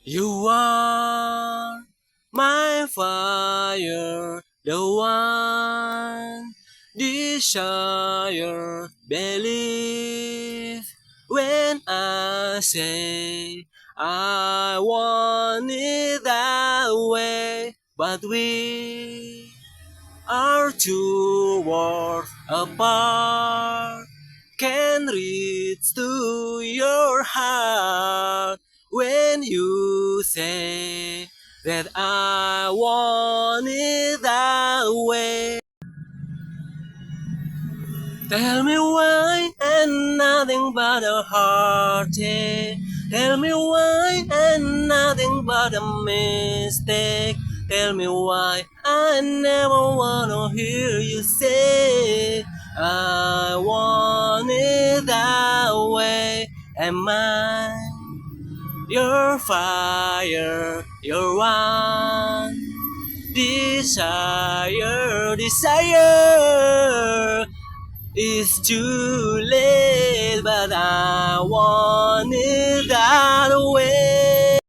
You are my fire, the one desire, believe when I say I want it that way, but we are two worlds apart. Can reach to your heart when you say that I want it that way. Tell me why and nothing but a heartache. Tell me why and nothing but a mistake. Tell me why I never wanna hear you say I want it that way. Am I your fire, your one desire? It's too late, but